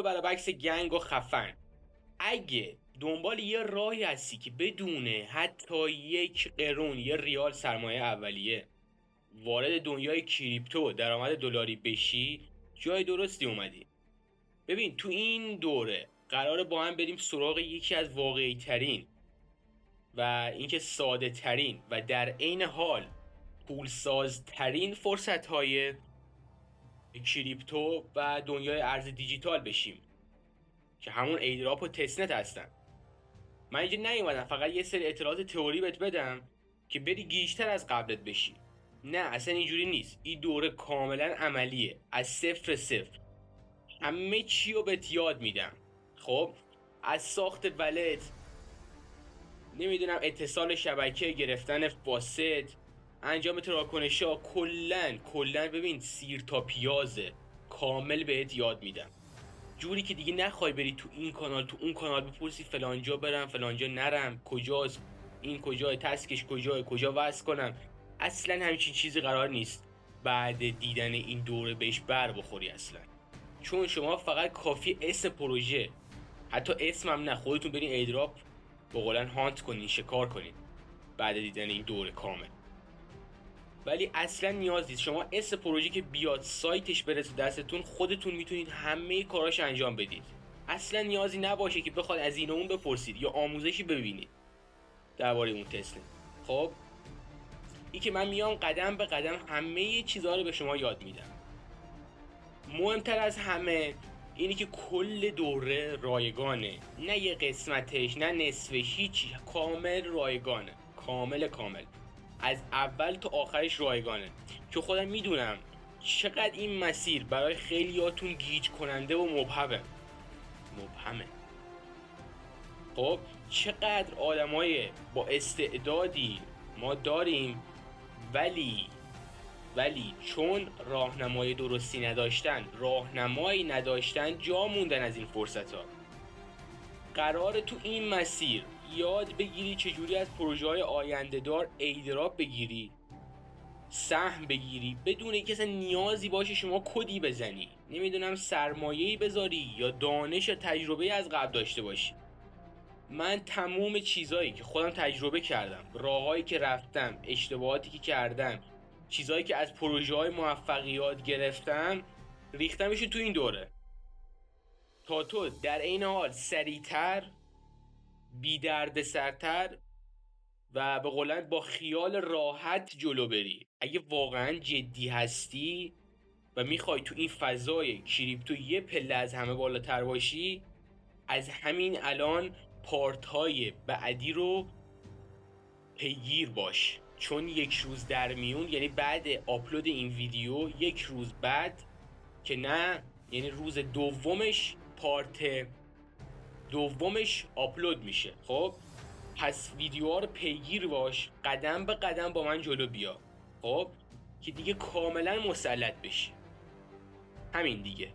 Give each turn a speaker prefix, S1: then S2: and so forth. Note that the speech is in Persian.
S1: علاوه بر بکس گنگ و خفن، اگه دنبال یه راهی هستی که بدون حتی یک قرون یه ریال سرمایه اولیه وارد دنیای کریپتو درآمد دلاری بشی، جای درستی اومدی. ببین تو این دوره قراره با هم بریم سراغ یکی از واقعی ترین و اینکه ساده ترین و در عین حال پولساز ترین فرصت های کریپتو و دنیای ارز دیجیتال بشیم که همون ایدراپ و تستنت هستن. من اینجا نیومدم فقط یه سری اطلاعات تئوری بهت بدم که بری گیجتر از قبلت بشی. نه اصلا اینجوری نیست. این دوره کاملا عملیه، از صفر. همه چی رو بهت یاد میدم. خب از ساخت ولت، نمیدونم اتصال شبکه، گرفتن فاسد، انجام تراکنش‌ها، کلن ببین سیر تا پیازه کامل بهت یاد میدم، جوری که دیگه نخوای بری تو این کانال تو اون کانال بپرسی فلانجا برم فلانجا نرم، کجاست این، کجای تسکش کجای، کجا وصل کنم. اصلا همچین چیزی قرار نیست بعد دیدن این دوره بهش بر بخوری اصلا. چون شما فقط کافی اسم پروژه، حتی اسمم نه، خودتون برین ایدراپ بقولن هانت کنین، شکار کنین بعد دیدن این دوره کامل. ولی اصلا نیاز نیست. شما اسم پروژه که بیاد سایتش برسه دستتون، خودتون میتونید همه کاراش انجام بدید. اصلا نیازی نباشه که بخواد از این و اون بپرسید یا آموزشی ببینید درباره اون تست. خب این که من میام قدم به قدم همه چیزها رو به شما یاد میدم. مهمتر از همه اینی که کل دوره رایگانه، نه یه قسمتش نه نصفش، هیچی، کامل رایگانه، کامل از اول تا آخرش رایگانه. که خودم میدونم چقدر این مسیر برای خیلیاتون گیج کننده و مبهمه. خب چقدر آدمای با استعدادی ما داریم ولی چون راهنمای درستی نداشتن جا موندن از این فرصت ها. قراره تو این مسیر یاد بگیری چجوری از پروژه های آینده دار ایدراپ بگیری، سهم بگیری، بدون اینکه اصلا نیازی باشه شما کدی بزنی، نمیدونم سرمایه‌ای بذاری یا دانش یا تجربه از قبل داشته باشی. من تموم چیزایی که خودم تجربه کردم، راههایی که رفتم، اشتباهاتی که کردم، چیزایی که از پروژه های موفقیت گرفتم، ریختمشو تو این دوره تا تو در عین حال سریعتر، بی درد سرتر و به قولن با خیال راحت جلو بری. اگه واقعا جدی هستی و میخوای تو این فضای کریپتو یه پله از همه بالاتر باشی، از همین الان پارت های بعدی رو پیگیر باش. چون یک روز در میون، یعنی بعد آپلود این ویدیو یک روز بعد که نه، یعنی روز دومش پارت دومش آپلود میشه. خب پس ویدیوها رو پیگیر باش، قدم به قدم با من جلو بیا، خب که دیگه کاملا مسلط بشی. همین دیگه.